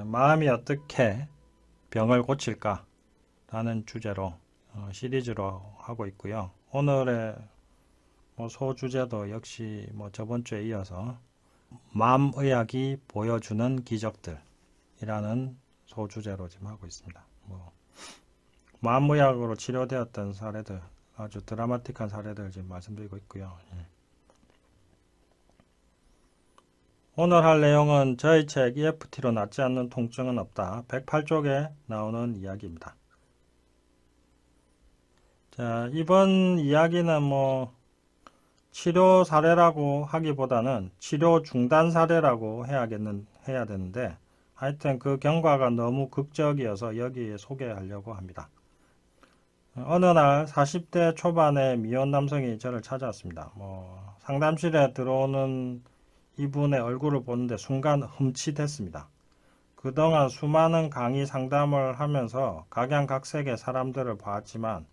마음이 어떻게 병을 고칠까 라는 주제로 시리즈로 하고 있고요. 오늘의 소주제도 역시 저번 주에 이어서 마음의학이 보여주는 기적들이라는 소주제로 지금 하고 있습니다. 마음의학으로 치료되었던 사례들, 아주 드라마틱한 사례들 지금 말씀드리고 있고요. 오늘 할 내용은 저희 책 EFT로 낫지 않는 통증은 없다 108쪽에 나오는 이야기입니다. 자, 이번 이야기는 치료 사례라고 하기보다는 치료 중단 사례라고 해야 되는데 하여튼 그 경과가 너무 극적이어서 여기에 소개하려고 합니다. 어느 날 40대 초반의 미혼 남성이 저를 찾아왔습니다. 상담실에 들어오는 이분의 얼굴을 보는데 순간 흠칫했습니다. 그동안 수많은 강의 상담을 하면서 각양각색의 사람들을 봤지만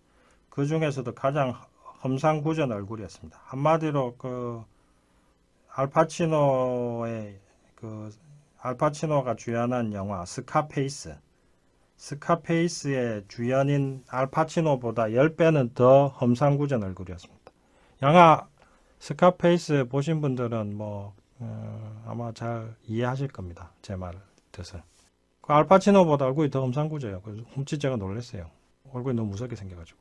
그 중에서도 가장 험상궂은 얼굴이었습니다. 한마디로 알파치노가 주연한 영화 스카페이스의 주연인 알파치노보다 10배는 더 험상궂은 얼굴이었습니다. 영화 스카페이스 보신 분들은 아마 잘 이해하실 겁니다. 제 말 뜻을. 알파치노보다 얼굴이 더 험상궂어요. 그래서 훔치 제가 놀랐어요. 얼굴이 너무 무섭게 생겨가지고.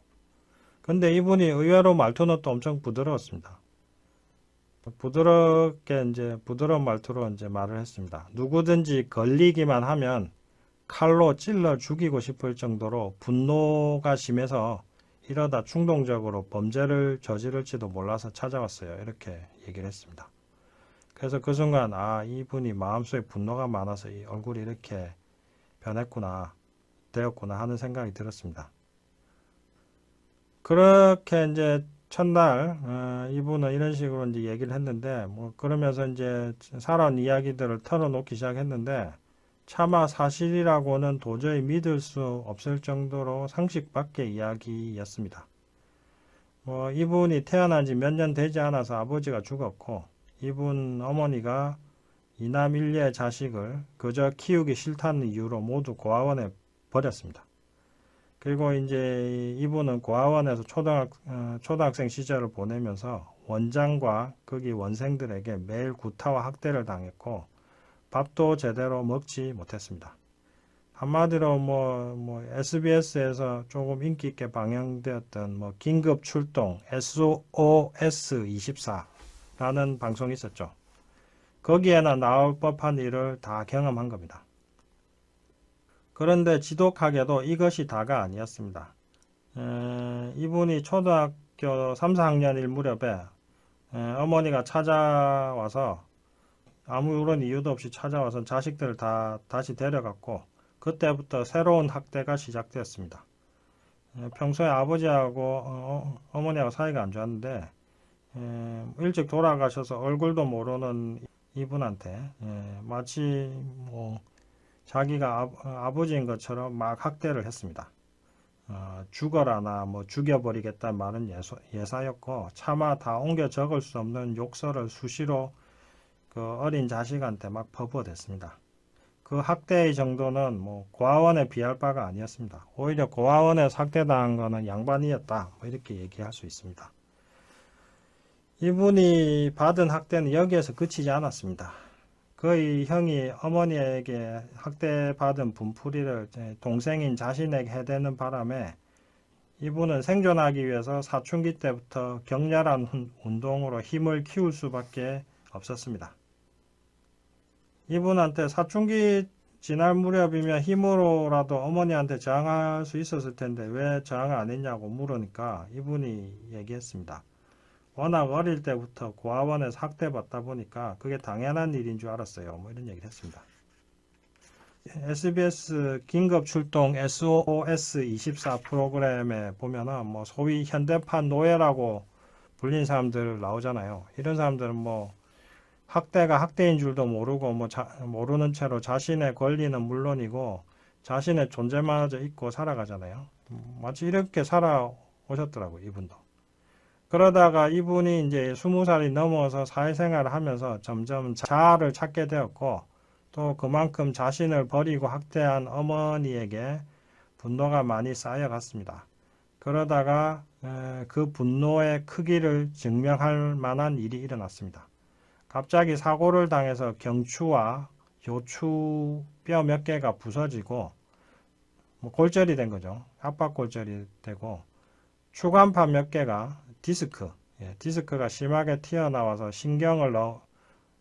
근데 이분이 의외로 말투는 또 엄청 부드러웠습니다. 부드러운 말투로 말을 했습니다. 누구든지 걸리기만 하면 칼로 찔러 죽이고 싶을 정도로 분노가 심해서 이러다 충동적으로 범죄를 저지를지도 몰라서 찾아왔어요. 이렇게 얘기를 했습니다. 그래서 그 순간 이분이 마음속에 분노가 많아서 이 얼굴이 이렇게 되었구나 하는 생각이 들었습니다. 그렇게 첫날 이분은 이런 식으로 얘기를 했는데 그러면서 살아온 이야기들을 털어놓기 시작했는데 차마 사실이라고는 도저히 믿을 수 없을 정도로 상식 밖의 이야기였습니다. 이분이 태어난 지 몇 년 되지 않아서 아버지가 죽었고 이분 어머니가 이남 일녀의 자식을 그저 키우기 싫다는 이유로 모두 고아원에 버렸습니다. 그리고 이분은 고아원에서 초등학생 시절을 보내면서 원장과 거기 원생들에게 매일 구타와 학대를 당했고 밥도 제대로 먹지 못했습니다. 한마디로 SBS에서 조금 인기 있게 방영되었던 긴급 출동 SOS24라는 방송이 있었죠. 거기에나 나올 법한 일을 다 경험한 겁니다. 그런데 지독하게도 이것이 다가 아니었습니다. 이분이 초등학교 3, 4학년일 무렵에 어머니가 찾아와서 아무런 이유도 없이 찾아와서 자식들을 다 다시 데려갔고 그때부터 새로운 학대가 시작되었습니다. 평소에 아버지하고 어머니하고 사이가 안 좋았는데 일찍 돌아가셔서 얼굴도 모르는 이분한테 마치 자기가 아버지인 것처럼 막 학대를 했습니다. 죽어라나 죽여버리겠다는 말은 예사였고 차마 다 옮겨 적을 수 없는 욕설을 수시로 그 어린 자식한테 막 퍼부어댔습니다. 그 학대의 정도는 고아원에 비할 바가 아니었습니다. 오히려 고아원에서 학대당한 거는 양반이었다 이렇게 얘기할 수 있습니다. 이분이 받은 학대는 여기에서 그치지 않았습니다. 그의 형이 어머니에게 학대받은 분풀이를 동생인 자신에게 해대는 바람에 이분은 생존하기 위해서 사춘기 때부터 격렬한 운동으로 힘을 키울 수밖에 없었습니다. 이분한테 사춘기 지날 무렵이면 힘으로라도 어머니한테 저항할 수 있었을 텐데 왜 저항을 안 했냐고 물으니까 이분이 얘기했습니다. 워낙 어릴 때부터 고아원에서 학대받다 보니까 그게 당연한 일인 줄 알았어요. 이런 얘기를 했습니다. SBS 긴급 출동 SOS24 프로그램에 보면은 소위 현대판 노예라고 불린 사람들 나오잖아요. 이런 사람들은 학대가 학대인 줄도 모르고 모르는 채로 자신의 권리는 물론이고 자신의 존재마저 잊고 살아가잖아요. 마치 이렇게 살아오셨더라고요. 이분도. 그러다가 이분이 20살이 넘어서 사회생활을 하면서 점점 자아를 찾게 되었고 또 그만큼 자신을 버리고 학대한 어머니에게 분노가 많이 쌓여갔습니다. 그러다가 그 분노의 크기를 증명할 만한 일이 일어났습니다. 갑자기 사고를 당해서 경추와 요추 뼈 몇 개가 부서지고 골절이 된 거죠. 압박골절이 되고 추간판 몇 개가 디스크가 심하게 튀어나와서 신경을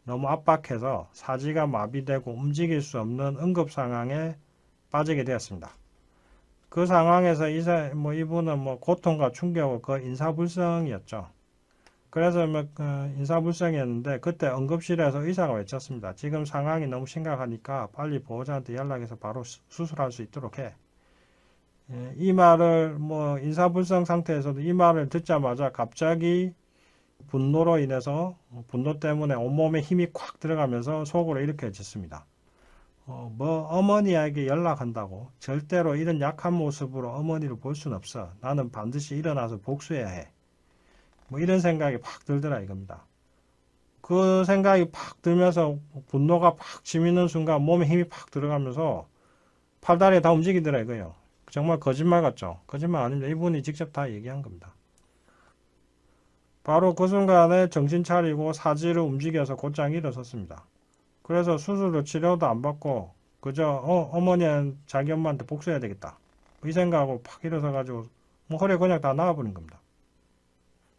너무 압박해서 사지가 마비되고 움직일 수 없는 응급 상황에 빠지게 되었습니다. 그 상황에서 이분은 고통과 충격을 거의 인사불성이었죠. 그래서 인사불성이었는데 그때 응급실에서 의사가 외쳤습니다. 지금 상황이 너무 심각하니까 빨리 보호자한테 연락해서 바로 수술할 수 있도록 해. 이 말을 인사불성 상태에서도 이 말을 듣자마자 갑자기 분노로 인해서 분노 때문에 온몸에 힘이 콱 들어가면서 속으로 이렇게 외쳤습니다. 어머니에게 연락한다고 절대로 이런 약한 모습으로 어머니를 볼 수는 없어. 나는 반드시 일어나서 복수해야 해. 이런 생각이 팍 들더라 이겁니다. 그 생각이 팍 들면서 분노가 팍 치미는 순간 몸에 힘이 팍 들어가면서 팔다리에 다 움직이더라 이거예요. 정말 거짓말 같죠? 거짓말 아닙니다. 이분이 직접 다 얘기한 겁니다. 바로 그 순간에 정신 차리고 사지를 움직여서 곧장 일어섰습니다. 그래서 수술로 치료도 안 받고 그저 어머니는 자기 엄마한테 복수해야 되겠다. 이 생각하고 팍 일어서가지고 허리에 그냥 다 나와버린 겁니다.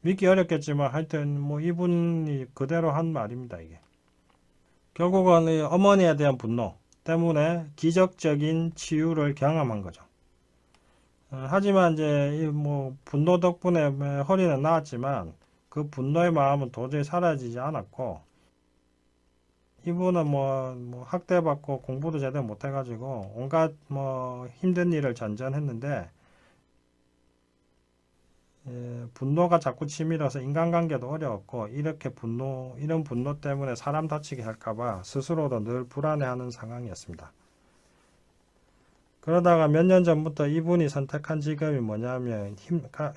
믿기 어렵겠지만 하여튼 이분이 그대로 한 말입니다. 이게 결국은 이 어머니에 대한 분노 때문에 기적적인 치유를 경험한 거죠. 하지만 이제 분노 덕분에 허리는 나았지만 그 분노의 마음은 도저히 사라지지 않았고 이분은 학대받고 공부도 제대로 못해가지고 온갖 힘든 일을 전전했는데 분노가 자꾸 치밀어서 인간관계도 어려웠고 이런 분노 때문에 사람 다치게 할까봐 스스로도 늘 불안해하는 상황이었습니다. 그러다가 몇 년 전부터 이분이 선택한 직업이 뭐냐면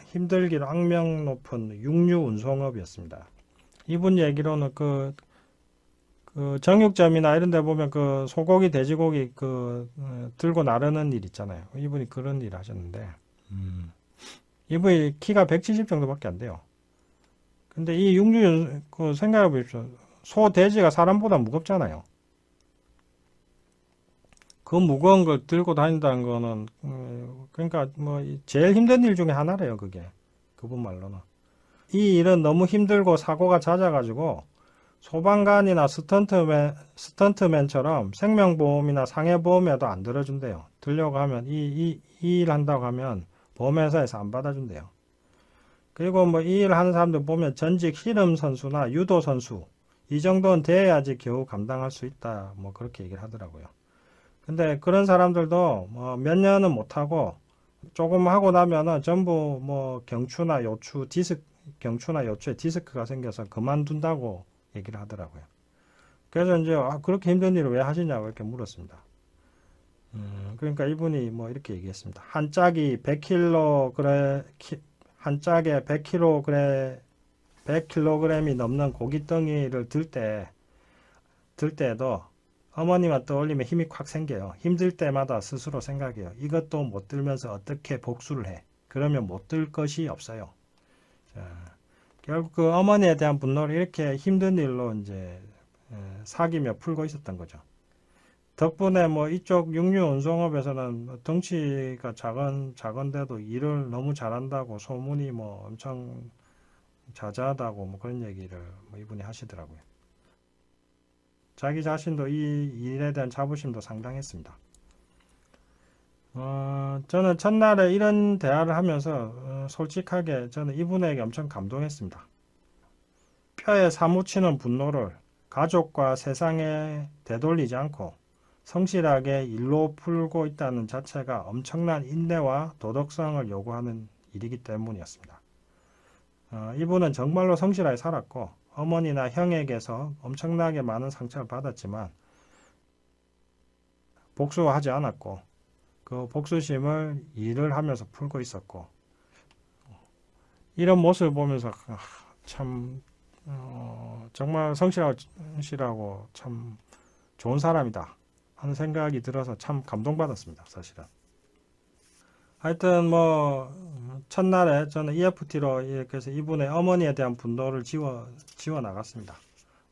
힘들기로 악명 높은 육류운송업이었습니다. 이분 얘기로는 그 정육점이나 이런 데 보면 그 소고기, 돼지고기 들고 나르는 일 있잖아요. 이분이 그런 일 하셨는데 이분이 키가 170 정도밖에 안 돼요. 근데 이 생각해 보십시오. 소, 돼지가 사람보다 무겁잖아요. 그 무거운 걸 들고 다닌다는 거는 그러니까 제일 힘든 일 중에 하나래요. 그분 말로는. 이 일은 너무 힘들고 사고가 잦아가지고 소방관이나 스턴트맨처럼 생명보험이나 상해보험에도 안 들어준대요. 들려고 하면 이 일 한다고 하면 보험회사에서 안 받아준대요. 그리고 이 일 하는 사람들 보면 전직 씨름 선수나 유도 선수 이 정도는 돼야지 겨우 감당할 수 있다. 그렇게 얘기를 하더라고요. 근데 그런 사람들도 몇 년은 못하고 조금 하고 나면은 전부 경추나 요추에 디스크가 생겨서 그만둔다고 얘기를 하더라고요. 그래서 이제 그렇게 힘든 일을 왜 하시냐고 이렇게 물었습니다. 그러니까 이분이 이렇게 얘기했습니다. 한 짝에 100kg이 넘는 고깃덩이를 들 때에도 어머니만 떠올리면 힘이 콱 생겨요. 힘들 때마다 스스로 생각해요. 이것도 못 들면서 어떻게 복수를 해. 그러면 못 들 것이 없어요. 자, 결국 그 어머니에 대한 분노를 이렇게 힘든 일로 이제 사귀며 풀고 있었던 거죠. 덕분에 이쪽 육류운송업에서는 덩치가 작은데도 일을 너무 잘한다고 소문이 엄청 자자하다고 그런 얘기를 이분이 하시더라고요. 자기 자신도 이 일에 대한 자부심도 상당했습니다. 저는 첫날에 이런 대화를 하면서 솔직하게 저는 이분에게 엄청 감동했습니다. 뼈에 사무치는 분노를 가족과 세상에 되돌리지 않고 성실하게 일로 풀고 있다는 자체가 엄청난 인내와 도덕성을 요구하는 일이기 때문이었습니다. 이분은 정말로 성실하게 살았고 어머니나 형에게서 엄청나게 많은 상처를 받았지만 복수하지 않았고 그 복수심을 일을 하면서 풀고 있었고 이런 모습을 보면서 참 정말 성실하고 참 좋은 사람이다 하는 생각이 들어서 참 감동받았습니다. 사실은. 하여튼 뭐 첫날에 저는 EFT로 이렇게 해서 이분의 어머니에 대한 분노를 지워 나갔습니다.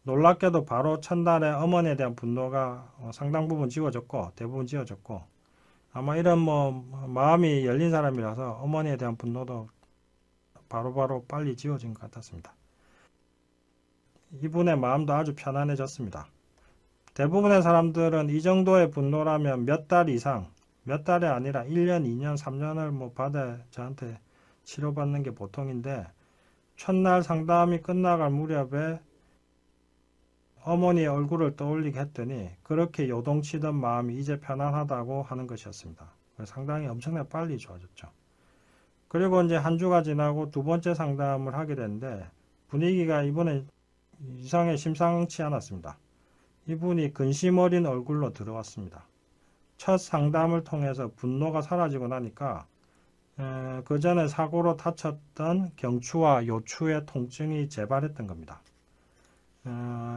놀랍게도 바로 첫날에 어머니에 대한 분노가 상당 부분 지워졌고 대부분 지워졌고, 아마 이런 뭐 마음이 열린 사람이라서 어머니에 대한 분노도 바로바로 빨리 지워진 것 같았습니다. 이분의 마음도 아주 편안해졌습니다. 대부분의 사람들은 이 정도의 분노라면 몇 달 이상, 몇 달이 아니라 1년, 2년, 3년을 뭐 받아 저한테 치료받는 게 보통인데, 첫날 상담이 끝나갈 무렵에 어머니의 얼굴을 떠올리게 했더니 그렇게 요동치던 마음이 이제 편안하다고 하는 것이었습니다. 상당히 엄청나게 빨리 좋아졌죠. 그리고 이제 한 주가 지나고 두 번째 상담을 하게 됐는데 분위기가 이번에 이상하게 심상치 않았습니다. 이분이 근심 어린 얼굴로 들어왔습니다. 첫 상담을 통해서 분노가 사라지고 나니까 그 전에 사고로 다쳤던 경추와 요추의 통증이 재발했던 겁니다.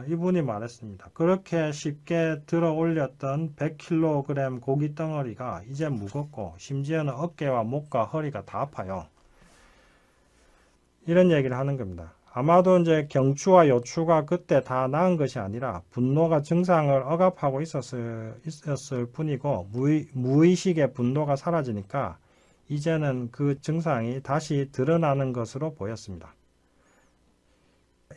이분이 말했습니다. 그렇게 쉽게 들어 올렸던 100kg 고기 덩어리가 이제 무겁고 심지어는 어깨와 목과 허리가 다 아파요. 이런 얘기를 하는 겁니다. 아마도 이제 경추와 요추가 그때 다 나은 것이 아니라 분노가 증상을 억압하고 있었을 뿐이고 무의식의 분노가 사라지니까 이제는 그 증상이 다시 드러나는 것으로 보였습니다.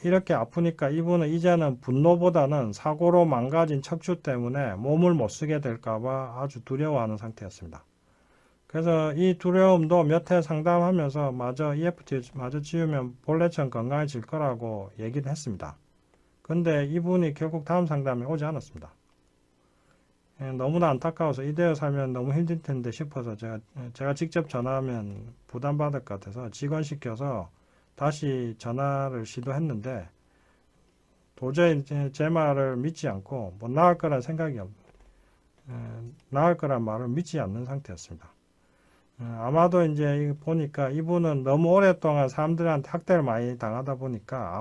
이렇게 아프니까 이분은 이제는 분노보다는 사고로 망가진 척추 때문에 몸을 못 쓰게 될까봐 아주 두려워하는 상태였습니다. 그래서 이 두려움도 몇 해 상담하면서 마저 EFT 마저 지우면 본래처럼 건강해질 거라고 얘기를 했습니다. 근데 이분이 결국 다음 상담에 오지 않았습니다. 너무나 안타까워서 이대로 살면 너무 힘들 텐데 싶어서 제가 직접 전화하면 부담받을 것 같아서 직원시켜서 다시 전화를 시도했는데 도저히 제 말을 믿지 않고 뭐 나을 거란 생각이 나을 거란 말을 믿지 않는 상태였습니다. 아마도 이제 보니까 이분은 너무 오랫동안 사람들한테 학대를 많이 당하다 보니까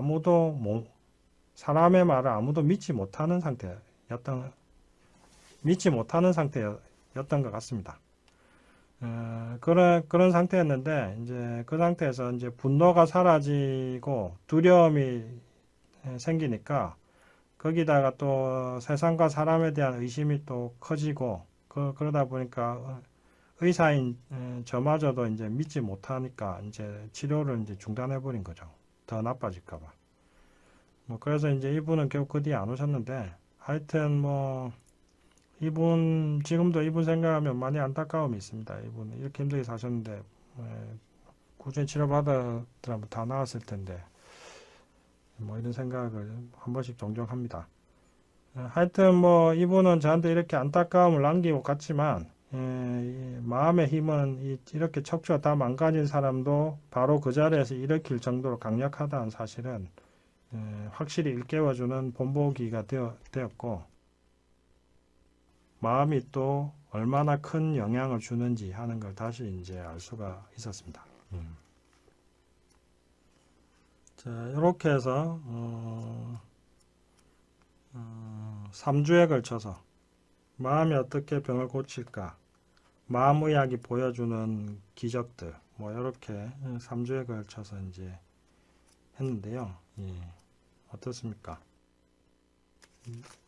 사람의 말을 아무도 믿지 못하는 상태였던 것 같습니다. 그런 상태였는데, 이제 그 상태에서 이제 분노가 사라지고 두려움이 생기니까 거기다가 또 세상과 사람에 대한 의심이 또 커지고, 그러다 보니까 의사인 저마저도 이제 믿지 못하니까 이제 치료를 이제 중단해버린 거죠. 더 나빠질까봐. 뭐 그래서 이제 이분은 결국 그 뒤에 안 오셨는데, 하여튼 뭐 지금도 이분 생각하면 많이 안타까움이 있습니다. 이분 이렇게 힘들게 사셨는데 꾸준히 치료받았더라면 다 나았을 텐데 뭐 이런 생각을 한 번씩 종종 합니다. 하여튼 뭐 이분은 저한테 이렇게 안타까움을 남기고 갔지만 마음의 힘은 이렇게 척추가 다 망가진 사람도 바로 그 자리에서 일으킬 정도로 강력하다는 사실은 확실히 일깨워주는 본보기가 되었고, 마음이 또 얼마나 큰 영향을 주는지 하는 걸 다시 이제 알 수가 있었습니다. 자, 이렇게 해서 3주에 걸쳐서 마음이 어떻게 병을 고칠까, 마음의학이 보여주는 기적들, 뭐 이렇게 3주에 걸쳐서 이제 했는데요. 어떻습니까?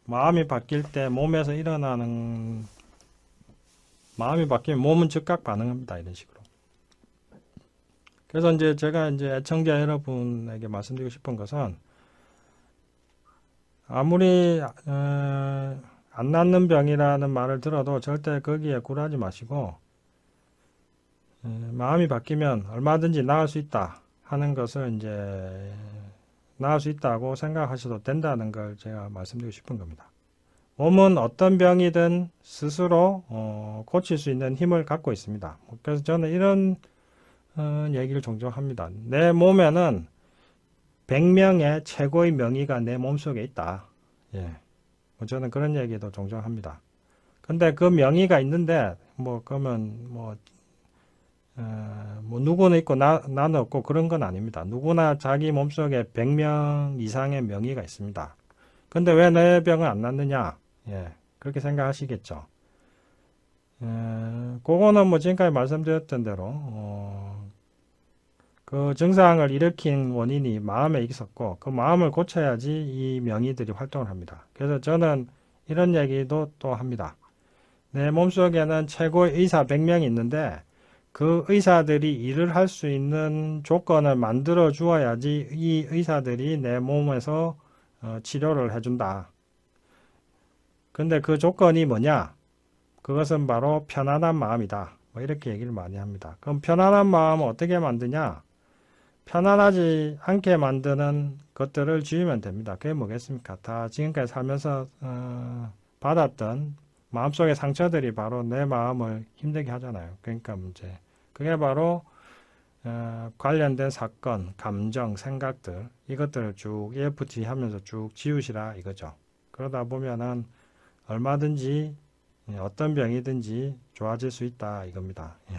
마음이 바뀔 때 몸에서 마음이 바뀌면 몸은 즉각 반응합니다. 이런 식으로. 그래서 이제 제가 이제 애청자 여러분에게 말씀드리고 싶은 것은, 아무리 안 낫는 병이라는 말을 들어도 절대 거기에 굴하지 마시고, 마음이 바뀌면 얼마든지 나을 수 있다 하는 것을 이제 나을 수 있다고 생각하셔도 된다는 걸 제가 말씀드리고 싶은 겁니다. 몸은 어떤 병이든 스스로 고칠 수 있는 힘을 갖고 있습니다. 그래서 저는 이런 얘기를 종종 합니다. 내 몸에는 100명의 최고의 명의가 내 몸속에 있다. 저는 그런 얘기도 종종 합니다. 근데 그 명의가 있는데 그러면 누구는 있고 나는 없고 그런 건 아닙니다. 누구나 자기 몸속에 100명 이상의 명의가 있습니다. 근데 왜 내 병은 안 낫느냐? 예, 그렇게 생각하시겠죠. 그거는 뭐 지금까지 말씀드렸던 대로 그 증상을 일으킨 원인이 마음에 있었고 그 마음을 고쳐야지 이 명의들이 활동을 합니다. 그래서 저는 이런 얘기도 또 합니다. 내 몸속에는 최고의 의사 100명이 있는데 그 의사들이 일을 할 수 있는 조건을 만들어 주어야지 이 의사들이 내 몸에서 치료를 해준다. 근데 그 조건이 뭐냐? 그것은 바로 편안한 마음이다. 뭐 이렇게 얘기를 많이 합니다. 그럼 편안한 마음을 어떻게 만드냐? 편안하지 않게 만드는 것들을 지으면 됩니다. 그게 뭐겠습니까? 다 지금까지 살면서 받았던 마음속의 상처들이 바로 내 마음을 힘들게 하잖아요. 그러니까 문제. 그게 바로 관련된 사건, 감정, 생각들 이것들을 쭉 EFT 하면서 쭉 지우시라 이거죠. 그러다 보면은 얼마든지 어떤 병이든지 좋아질 수 있다 이겁니다. 예.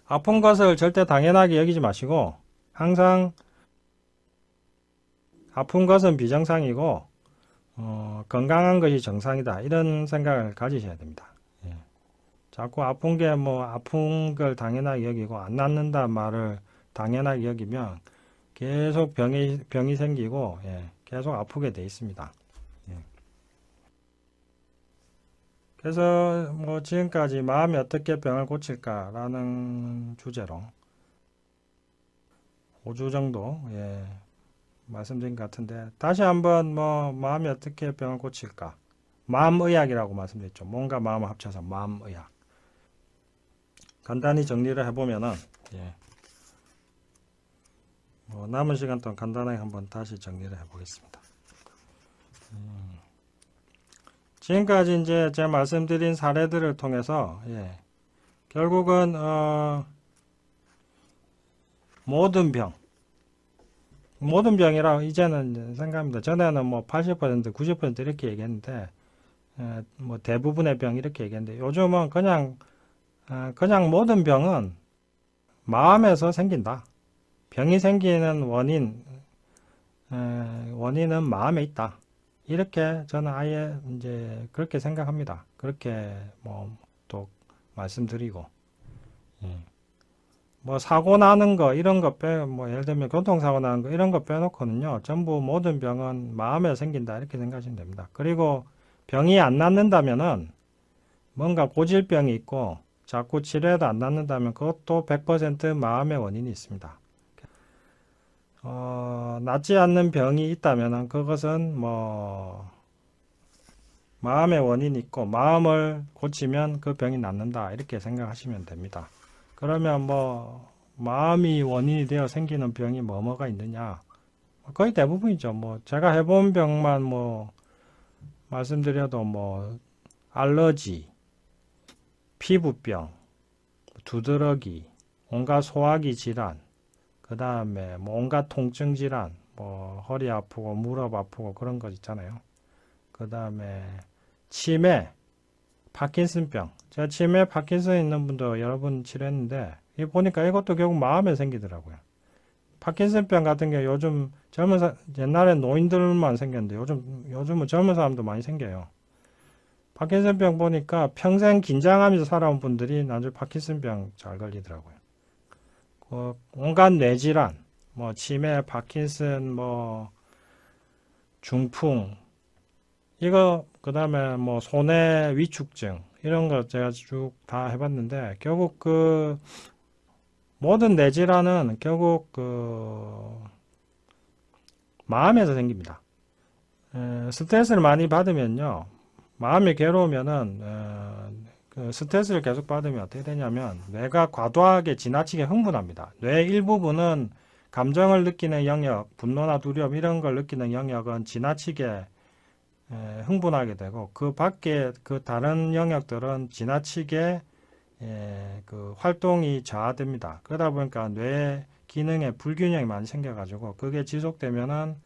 아픈 것을 절대 당연하게 여기지 마시고 항상 아픈 것은 비정상이고 건강한 것이 정상이다 이런 생각을 가지셔야 됩니다. 예. 자꾸 아픈 게 뭐 아픈 걸 당연하게 여기고 안 낫는다 말을 당연하게 여기면 계속 병이 생기고 예, 계속 아프게 돼 있습니다. 예. 그래서 뭐 지금까지 마음이 어떻게 병을 고칠까라는 주제로 5주 정도 예, 말씀드린 것 같은데 다시 한번 뭐 마음이 어떻게 병을 고칠까 마음의학이라고 말씀드렸죠. 몸과 마음을 합쳐서 마음의학 간단히 정리를 해보면은 예, 뭐 남은 시간 동안 간단하게 한번 다시 정리를 해보겠습니다. 지금까지 이제 제가 말씀드린 사례들을 통해서 예, 결국은 모든 병이라 이제는 생각합니다. 전에는 뭐 80%, 90% 이렇게 얘기했는데 뭐 대부분의 병 이렇게 얘기했는데 요즘은 그냥 모든 병은 마음에서 생긴다. 병이 생기는 원인은 마음에 있다. 이렇게 저는 아예 이제 그렇게 생각합니다. 그렇게 뭐 또 말씀드리고 뭐 사고 나는 거 이런 거 뭐 예를 들면 교통사고 나는 거 이런 거 빼놓고는요 전부 모든 병은 마음에 생긴다 이렇게 생각하시면 됩니다. 그리고 병이 안 낫는다면은 뭔가 고질병이 있고 자꾸 치료해도 안 낫는다면 그것도 100% 마음의 원인이 있습니다. 낫지 않는 병이 있다면 그것은 뭐 마음의 원인이 있고 마음을 고치면 그 병이 낫는다 이렇게 생각하시면 됩니다. 그러면 뭐 마음이 원인이 되어 생기는 병이 뭐가 있느냐 거의 대부분이죠. 뭐 제가 해본 병만 뭐 말씀드려도 뭐 알러지, 피부병, 두드러기, 온갖 소화기 질환, 그 다음에 뭐 온갖 통증 질환, 뭐 허리 아프고 무릎 아프고 그런 거 있잖아요. 그 다음에 치매, 파킨슨병. 제가 치매, 파킨슨 있는 분도 여러 번 치료했는데 이 보니까 이것도 결국 마음에 생기더라고요. 파킨슨병 같은 게 요즘 옛날엔 노인들만 생겼는데 요즘은 젊은 사람도 많이 생겨요. 파킨슨병 보니까 평생 긴장하면서 살아온 분들이 나중에 파킨슨병 잘 걸리더라고요. 온갖 뇌질환, 뭐 치매, 파킨슨, 뭐 중풍, 이거 그다음에 뭐 손해 위축증 이런 거 제가 쭉 다 해봤는데 결국 그 모든 뇌질환은 결국 그 마음에서 생깁니다. 스트레스를 많이 받으면요, 마음이 괴로우면은 그 스트레스를 계속 받으면 어떻게 되냐면 뇌가 과도하게 지나치게 흥분합니다. 뇌 일부분은 감정을 느끼는 영역, 분노나 두려움 이런 걸 느끼는 영역은 지나치게 흥분하게 되고 그 밖에 그 다른 영역들은 지나치게 그 활동이 저하됩니다. 그러다 보니까 뇌 기능에 불균형이 많이 생겨가지고 그게 지속되면은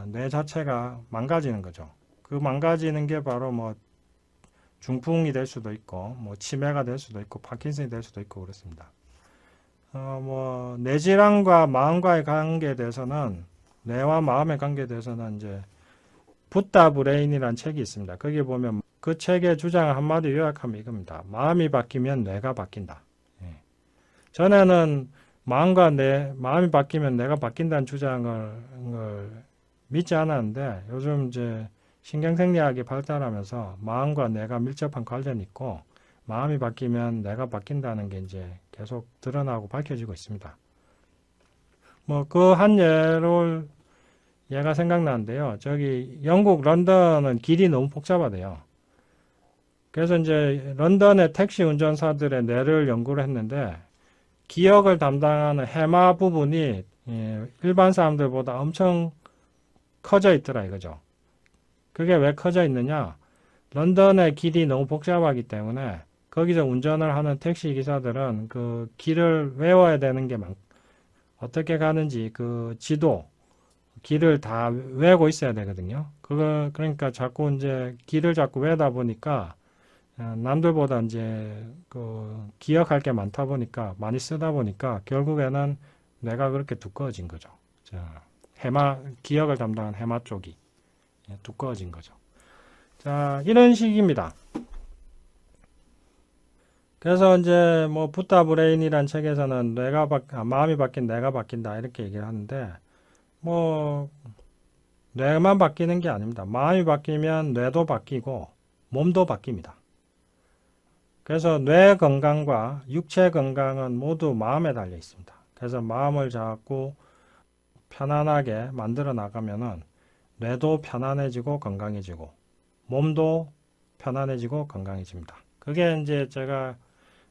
뇌 자체가 망가지는 거죠. 그 망가지는 게 바로 뭐 중풍이 될 수도 있고 뭐 치매가 될 수도 있고 파킨슨이 될 수도 있고 그렇습니다. 뭐 뇌질환과 마음과의 관계에 대해서는 뇌와 마음의 관계에 대해서는 이제 붓다 브레인이라는 책이 있습니다. 거기 보면 그 책의 주장을 한마디로 요약하면 이겁니다. 마음이 바뀌면 뇌가 바뀐다. 예. 전에는 마음이 바뀌면 뇌가 바뀐다는 주장을 믿지 않았는데 요즘 이제 신경생리학이 발달하면서 마음과 뇌가 밀접한 관련이 있고 마음이 바뀌면 뇌가 바뀐다는 게 이제 계속 드러나고 밝혀지고 있습니다. 뭐 그 한 예를 얘가 생각나는데요. 저기 영국 런던은 길이 너무 복잡하대요. 그래서 이제 런던의 택시 운전사들의 뇌를 연구를 했는데 기억을 담당하는 해마 부분이 일반 사람들보다 엄청 커져 있더라 이거죠. 그게 왜 커져 있느냐? 런던의 길이 너무 복잡하기 때문에 거기서 운전을 하는 택시 기사들은 그 길을 외워야 되는 게 어떻게 가는지 그 지도, 길을 다 외우고 있어야 되거든요. 그러니까 자꾸 이제 길을 자꾸 외우다 보니까 남들보다 이제 그 기억할 게 많다 보니까 많이 쓰다 보니까 결국에는 뇌가 그렇게 두꺼워진 거죠. 자, 기억을 담당한 해마 쪽이 두꺼워진 거죠. 자, 이런 식입니다. 그래서 이제 뭐 붓다 브레인이란 책에서는 마음이 바뀐 뇌가 바뀐다 이렇게 얘기를 하는데 뭐 뇌만 바뀌는 게 아닙니다. 마음이 바뀌면 뇌도 바뀌고 몸도 바뀝니다. 그래서 뇌 건강과 육체 건강은 모두 마음에 달려 있습니다. 그래서 마음을 자꾸 편안하게 만들어 나가면은 뇌도 편안해지고 건강해지고 몸도 편안해지고 건강해집니다. 그게 이제 제가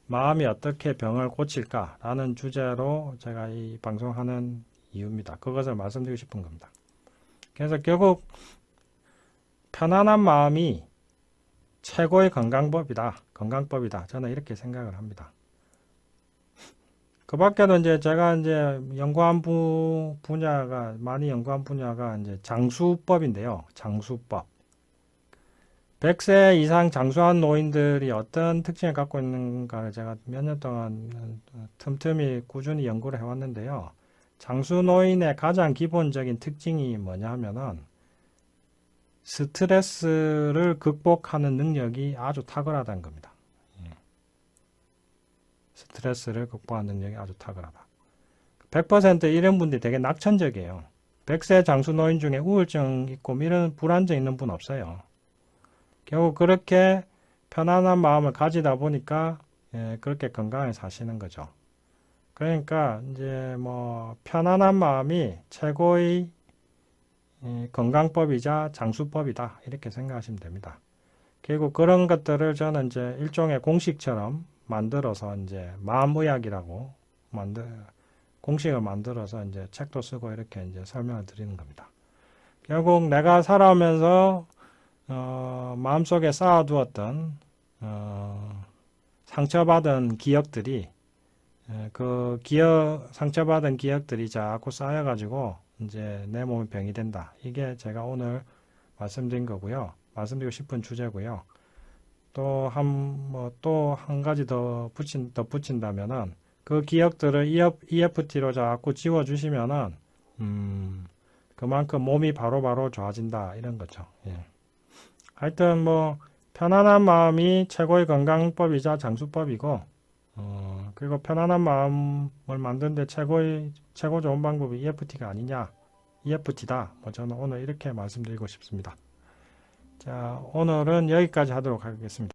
마음이 어떻게 병을 고칠까라는 주제로 제가 이 방송하는 이유입니다. 그것을 말씀드리고 싶은 겁니다. 그래서 결국 편안한 마음이 최고의 건강법이다. 저는 이렇게 생각을 합니다. 그 밖에도 이제 제가 이제 많이 연구한 분야가 이제 장수법인데요. 장수법. 100세 이상 장수한 노인들이 어떤 특징을 갖고 있는가를 제가 몇 년 동안 틈틈이 꾸준히 연구를 해왔는데요. 장수 노인의 가장 기본적인 특징이 뭐냐 하면은 스트레스를 극복하는 능력이 아주 탁월하다는 겁니다. 스트레스를 극복하는 능력이 아주 탁월하다. 100% 이런 분들이 되게 낙천적이에요. 100세 장수 노인 중에 우울증 있고 이런 불안증 있는 분 없어요. 결국 그렇게 편안한 마음을 가지다 보니까 그렇게 건강하게 사시는 거죠. 그러니까 이제 뭐 편안한 마음이 최고의 건강법이자 장수법이다 이렇게 생각하시면 됩니다. 결국 그런 것들을 저는 이제 일종의 공식처럼 만들어서 이제 마음의학이라고 공식을 만들어서 이제 책도 쓰고 이렇게 이제 설명을 드리는 겁니다. 결국 내가 살아오면서 마음속에 쌓아두었던 상처받은 기억들이 상처받은 기억들이 자꾸 쌓여가지고 이제 내 몸이 병이 된다. 이게 제가 오늘 말씀드린 거고요. 말씀드리고 싶은 주제고요. 또 한 가지 더 붙인다면은 그 기억들을 EFT로 자꾸 지워주시면은 그만큼 몸이 바로바로 좋아진다 이런 거죠. 예. 하여튼 뭐 편안한 마음이 최고의 건강법이자 장수법이고 그리고 편안한 마음을 만드는데 최고 좋은 방법이 EFT가 아니냐, EFT다. 뭐 저는 오늘 이렇게 말씀드리고 싶습니다. 자, 오늘은 여기까지 하도록 하겠습니다.